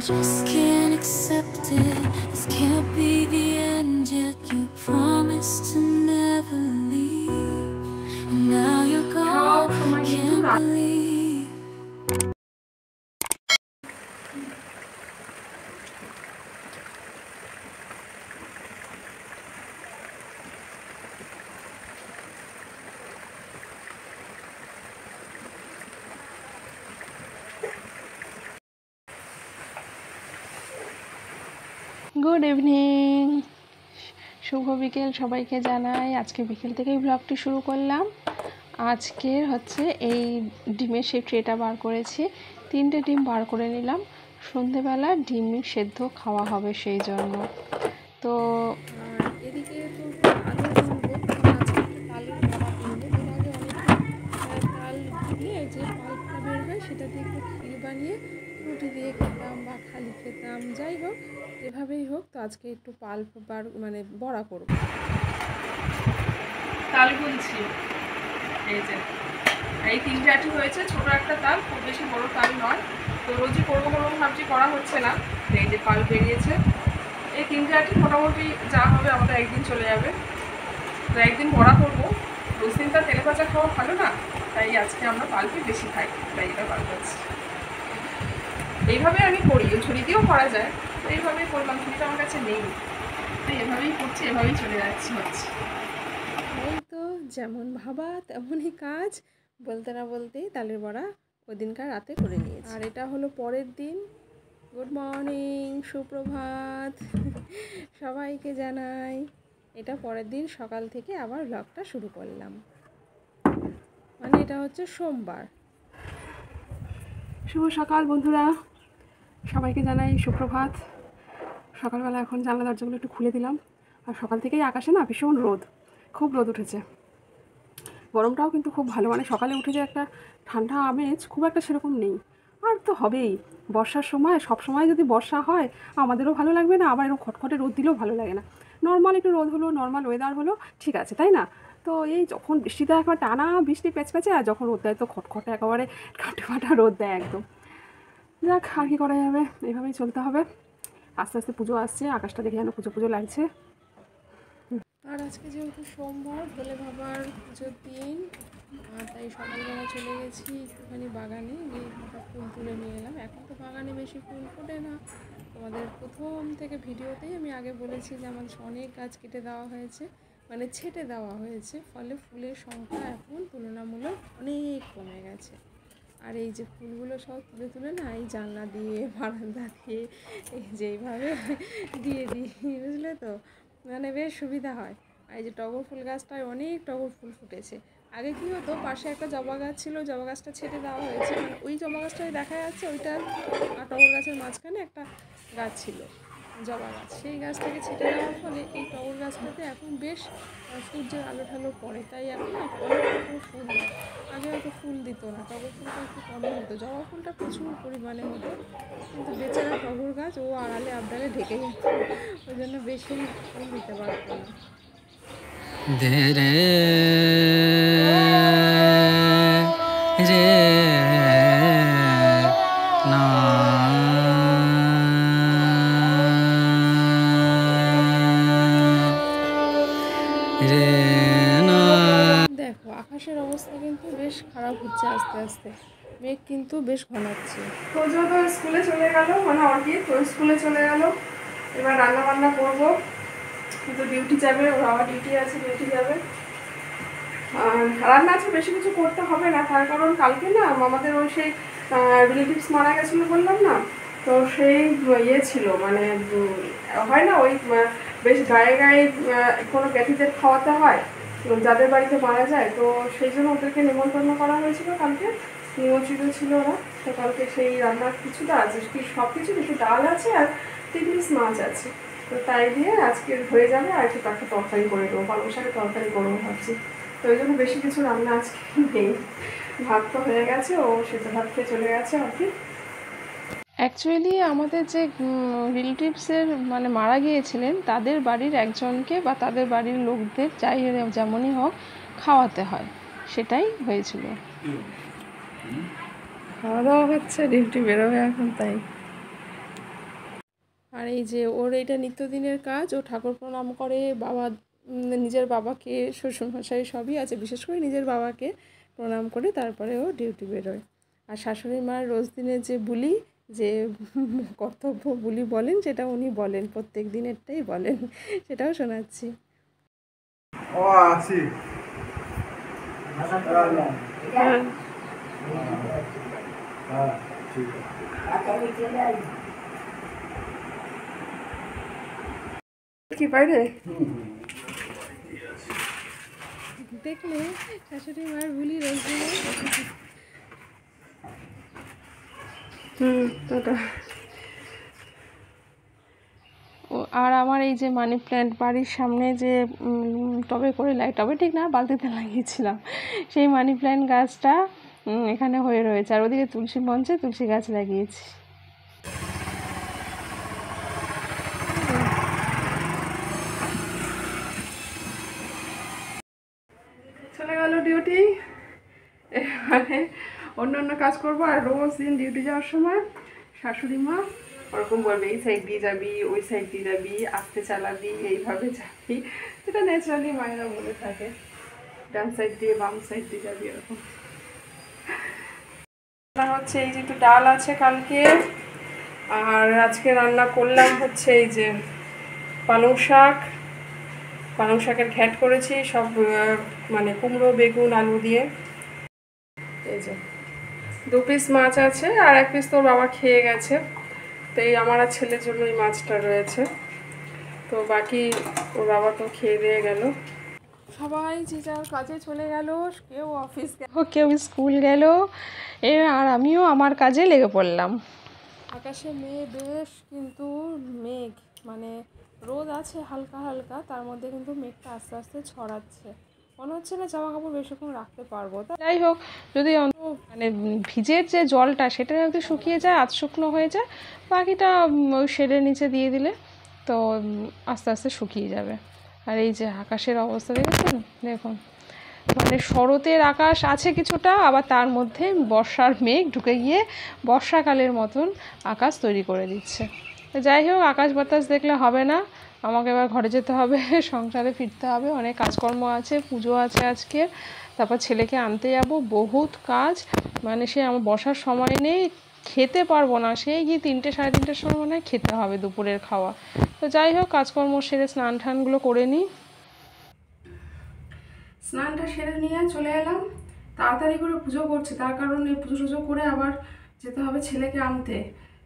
just can't accept it. This can't be the end yet. You promised to never leave, and now you're gone. Can't believe. Good evening, শুভ বিকেল সবাইকে জানাই। আজকে বিকেল থেকেই ব্লগটি শুরু করলাম। আজকের হচ্ছে এই ডিমের সেই ট্রেটা বার করেছি, 3টে ডিম বার করে নিলাম। সন্ধেবেলা ডিম সেদ্ধ খাওয়া হবে সেই জন্য। তো এদিকে তালের বড়া কিনবো। এর আগে অনেক তাল দিয়ে যে পাল্পটা বের হয় সেটা দিয়ে একটু ক্ষীর বানিয়ে রুটি দিয়ে খেতাম বা খালি খেতাম, যাই হোক এভাবেই হোক। তো আজকে একটু পাল্প মানে বড়া করব। তাল গুলছি, এই যে এই 3টে আটি হয়েছে, ছোট একটা তাল, খুব বেশি বড় তাল নয়। তো রোজই করবো ভাবছি, করা হচ্ছে না। এই যে পাল বেরিয়েছে, এই 3টে আটি মোটামুটি যা হবে আমাদের একদিন চলে যাবে। তো একদিন বড়া করবো, রোজ দিন তার তেলে ভাজা খাওয়া ভালো না, তাই আজকে আমরা পাল্পই বেশি খাই, তাই এটা বার করছি। এইভাবে আমি করি, ছুরি দিয়েও করা যায়, তো এইভাবেই করলাম। ছুরিটা আমার কাছে নেই, তাই এভাবেই করছি, এভাবেই চলে যাচ্ছি হচ্ছে। এই তো যেমন ভাবা তেমনই কাজ, বলতে না বলতেই তালের বড়া ওদিনকার রাতে করে নিয়েছি। আর এটা হলো পরের দিন। গুড মর্নিং, সুপ্রভাত সবাইকে জানাই। এটা পরের দিন সকাল থেকে আবার ব্লগটা শুরু করলাম, মানে এটা হচ্ছে সোমবার। শুভ সকাল বন্ধুরা, সবাইকে জানাই সুপ্রভাত। সকালবেলা এখন জানলা দরজাগুলো একটু খুলে দিলাম। আর সকাল থেকেই আকাশে না ভীষণ রোদ, খুব রোদ উঠেছে। গরমটাও কিন্তু খুব ভালো, মানে সকালে উঠে যে একটা ঠান্ডা আমেজ খুব একটা সেরকম নেই। আর তো হবেই, বর্ষার সময়, সব সময় যদি বর্ষা হয় আমাদেরও ভালো লাগবে না, আবার এরকম খটখটে রোদ দিলেও ভালো লাগে না। নর্মাল একটু রোদ হলো, নর্মাল ওয়েদার হলো, ঠিক আছে, তাই না? তো এই যখন বৃষ্টিতে একবার টানা বৃষ্টি প্যাচপ্যাচে, আর যখন রোদ দেয় তো খটখটে একেবারে কাটে ফাটা রোদ দেয় একদম। যাক, আর কি করা যাবে, এইভাবেই চলতে হবে। আস্তে আস্তে পুজো আসছে, আকাশটা দেখে যেন পুজো পুজো লাগছে। আর আজকে যেহেতু সোমবার, ভোলে বাবার পুজোর দিন, তাই সকালবেলা চলে গেছি একটুখানি বাগানে, গিয়ে একটা ফুল তুলে নিয়ে এলাম। এখন তো বাগানে বেশি ফুল ফোটে না, তোমাদের প্রথম থেকে ভিডিওতেই আমি আগে বলেছি যে আমাদের অনেক গাছ কেটে দেওয়া হয়েছে, মানে ছেটে দেওয়া হয়েছে, ফলে ফুলের সংখ্যা এখন তুলনামূলক অনেক কমে গেছে। আর এই যে ফুলগুলো সব তুলে তুলে না এই জানলা দিয়ে, বারান্দা দিয়ে, এই যে এইভাবে দিয়ে দিই, বুঝলে তো, মানে বেশ সুবিধা হয়। আর এই যে টগর ফুল গাছটায় অনেক টগর ফুল ফুটেছে। আগে কী হতো, পাশে একটা জবা গাছ ছিল, জবা গাছটা ছেটে দেওয়া হয়েছে, মানে ওই জবা গাছটাই দেখা যাচ্ছে, ওইটা আর টগর গাছের মাঝখানে একটা গাছ ছিল, জবা গাছ, সেই গাছটাকে ছেটে দেওয়ার ফলে এই টগর গাছটাতে এখন বেশ সূর্যের আলো ঠালো পড়ে, তাই এখন না অনেক রকম ফুল হয়। আগে হয়তো ফুল দিত না, টগর ফুলটা একটু কমই হতো, জবা ফুলটা প্রচুর পরিমাণে হতো, কিন্তু বেচারা টগর গাছ ও আড়ালে আবডালে ঢেকে যেত, ওই জন্য বেশি ফুল দিতে পারতো না। দে রে রে না রে না। দেখো আকাশের অবস্থা কিন্তু বেশ খারাপ হচ্ছে, আস্তে আস্তে মেঘ কিন্তু বেশ ঘনাচ্ছে। তোজো তো স্কুলে চলে গেল, মানে অর্কিড তো স্কুলে চলে গেল। এবার রান্না বান্না করবো, কিন্তু ডিউটি যাবে, ওর আবার ডিউটি আছে, ডিউটি যাবে। আর রান্না আছে, বেশি কিছু করতে হবে না, তার কারণ কালকে না আমাদের ওই সেই রিলেটিভস মারা গেছিলো বললাম না, তো সেই ইয়ে ছিল, মানে হয় না ওই বেশ গায়ে গায়ে কোনো জ্ঞাতিদের খাওয়াতে হয় যাদের বাড়িতে মারা যায়, তো সেই জন্য ওদেরকে নিমন্ত্রণ করা হয়েছিল, কালকে নিমন্ত্রিত ছিল ওরা। তো কালকে সেই রান্নার কিছুটা আছে, সব কিছু কিছু ডাল আছে আর 3 পিস মাছ আছে, তো তাই দিয়ে আজকে হয়ে যাবে। আর একটু একটা তরকারি করে দেবো, পালং শাকের তরকারি করবো ভাবছি, তো ওই জন্য বেশি কিছু রান্না আজকে নেই। ভাত তো হয়ে গেছে, ও সেদ্ধ ভাত খেয়ে চলে গেছে আর কি। অ্যাকচুয়ালি আমাদের যে রিলেটিভসের মানে মারা গিয়েছিলেন, তাদের বাড়ির একজনকে বা তাদের বাড়ির লোকদের যাই যেমনই হোক খাওয়াতে হয়, সেটাই হয়েছিল। খাওয়া দাওয়া হচ্ছে, ডিউটি বেরোবে এখন, তাই আর এই যে ওর এটা নিত্যদিনের কাজ, ও ঠাকুর প্রণাম করে, নিজের বাবাকে, শ্বশুরমশাই সবই আছে, বিশেষ করে নিজের বাবাকে প্রণাম করে তারপরে ও ডিউটি বেরোয়। আর শাশুড়ি মার রোজ দিনের যে বুলি, যে কর্তব্য বুলি বলেন, সেটা উনি বলেন, প্রত্যেক দিনেরটাই বলেন, সেটাও শোনাচ্ছি। কি বাইরে দেখলে শাশুড়ি মার বুলি রোজ দিনে। টাটা। আর আমার এই যে মানি প্ল্যান্ট বাড়ির সামনে যে টবে করে টবে ঠিক না, বালতিতে লাগিয়েছিলাম, সেই মানি প্ল্যান্ট গাছটা এখানে হয়ে রয়েছে। আর ওদিকে তুলসী মঞ্চে তুলসী গাছ লাগিয়েছি। চলে গেল ডিউটি, মানে অন্য কাজ করবো। আর রোজ দিন ডিউটি যাওয়ার সময় শাশুড়ি মা ওরকম বলবে, এই সাইড দিয়ে যাবি, ওই সাইড দিয়ে যাবি, আস্তে চালাবি, এইভাবে যাবি। এটা ন্যাচারালি মায়েরা বলে থাকে, ডান সাইড দিয়ে বাম সাইড দিয়ে যাবি, এরকম। হচ্ছে এই যে একটু ডাল আছে কালকে, আর আজকে রান্না করলাম হচ্ছে এই যে পালং শাকের ঘ্যাট করেছি, সব মানে কুমড়ো, বেগুন, আলু দিয়ে। এই যে 2 পিস মাছ আছে, আর 1 পিস তোর বাবা খেয়ে গেছে, তো এই আমার আর ছেলের জন্য এই মাছটা রয়েছে। তো বাকি ওর বাবা তো খেয়ে দিয়ে গেল। সবাই যে যার কাজে চলে গেল, কেউ অফিস গেল, কেউ স্কুল গেল, আর আমিও আমার কাজে লেগে পড়লাম। আকাশে বেশ কিন্তু মেঘ, মানে রোদ আছে হালকা হালকা, তার মধ্যে কিন্তু মেঘটা আস্তে আস্তে ছড়াচ্ছে। মনে হচ্ছে না জামা কাপড় বেশিক্ষণ রাখতে পারবো। যাই হোক, যদি মানে ভিজের যে জলটা সেটা যদি শুকিয়ে যায়, আধ শুকনো হয়ে যায়, বাকিটা ওই শেডের নিচে দিয়ে দিলে তো আস্তে আস্তে শুকিয়ে যাবে। আর এই যে আকাশের অবস্থা দেখেছেন, দেখুন, মানে শরতের আকাশ আছে কিছুটা, আবার তার মধ্যে বর্ষার মেঘ ঢুকে গিয়ে বর্ষাকালের মতন আকাশ তৈরি করে দিচ্ছে। যাই হোক, আকাশ বাতাস দেখলে হবে না, আমাকে এবার ঘরে যেতে হবে, সংসারে ফিরতে হবে, অনেক কাজকর্ম আছে, পুজো আছে আজকে, তারপর ছেলেকে আনতে যাব, বহুত কাজ, মানে সে আমার বসার সময় নেই, খেতে পারবো না, সেই গিয়ে 3টে সাড়ে 3টের সময় মনে হয় খেতে হবে দুপুরের খাওয়া। তো যাই হোক, কাজকর্ম সেরে স্নান টানগুলো করে নিই। স্নানটা সেরে নিয়ে চলে এলাম, তাড়াতাড়ি করে পুজো করছি, তার কারণ এই পুজো টুজো করে আবার যেতে হবে ছেলেকে আনতে,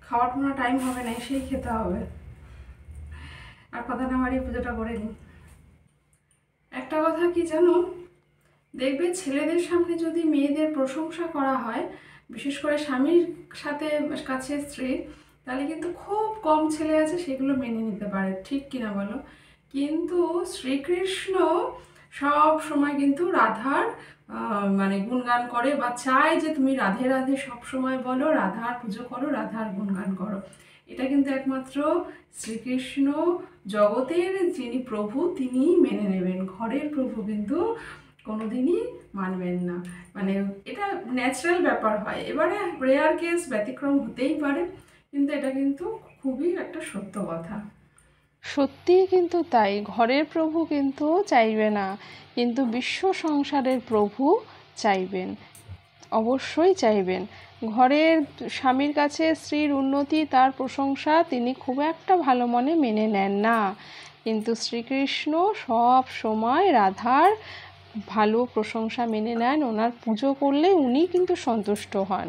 খাওয়ার কোনো টাইম হবে না, এসেই খেতে হবে। আর কথা না বাড়িয়ে পুজোটা করে নিই। একটা কথা কি জানো, দেখবে ছেলেদের সামনে যদি মেয়েদের প্রশংসা করা হয়, বিশেষ করে স্বামীর সাথে কাছে স্ত্রী, তাহলে কিন্তু খুব কম ছেলে আছে সেগুলো মেনে নিতে পারে, ঠিক কিনা বলো? কিন্তু শ্রীকৃষ্ণ সব সময় কিন্তু রাধার মানে গুণগান করে, বা চায় যে তুমি রাধে রাধে সব সময় বলো, রাধার পুজো করো, রাধার গুণগান করো। এটা কিন্তু একমাত্র শ্রীকৃষ্ণ, জগতের যিনি প্রভু, তিনিই মেনে নেবেন, ঘরের প্রভু কিন্তু কোনোদিনই মানবেন না। মানে এটা ন্যাচারাল ব্যাপার হয়, এবারে রেয়ার কেস ব্যতিক্রম হতেই পারে, কিন্তু এটা কিন্তু খুবই একটা সত্য কথা। সত্যিই কিন্তু তাই, ঘরের প্রভু কিন্তু চাইবে না, কিন্তু বিশ্ব সংসারের প্রভু চাইবেন, অবশ্যই চাইবেন। ঘরের স্বামীর কাছে স্ত্রীর উন্নতি, তার প্রশংসা তিনি খুব একটা ভালো মনে মেনে নেন না, কিন্তু শ্রীকৃষ্ণ সব সময় রাধার ভালো প্রশংসা মেনে নেন, ওনার পুজো করলে উনি কিন্তু সন্তুষ্ট হন,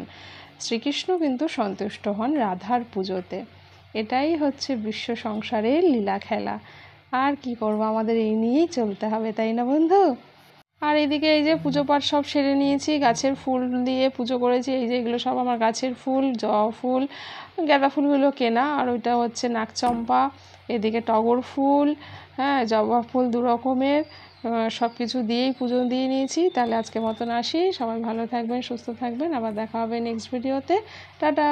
শ্রীকৃষ্ণ কিন্তু সন্তুষ্ট হন রাধার পুজোতে। এটাই হচ্ছে বিশ্ব সংসারের লীলা খেলা। আর কি করব, আমাদের এই নিয়েই চলতে হবে, তাই না বন্ধু? আর এদিকে এই যে পুজো পাঠ সব সেরে নিয়েছি, গাছের ফুল দিয়ে পুজো করেছি, এই যে এগুলো সব আমার গাছের ফুল, জবা ফুল, গাঁদা ফুলগুলো কেনা, আর ওইটা হচ্ছে নাকচম্পা, এদিকে টগর ফুল, হ্যাঁ, জবা ফুল 2 রকমের, সব কিছু দিয়েই পুজো দিয়ে নিয়েছি। তাহলে আজকে মতন আসি, সবাই ভালো থাকবেন, সুস্থ থাকবেন, আবার দেখা হবে নেক্সট ভিডিওতে। টাটা।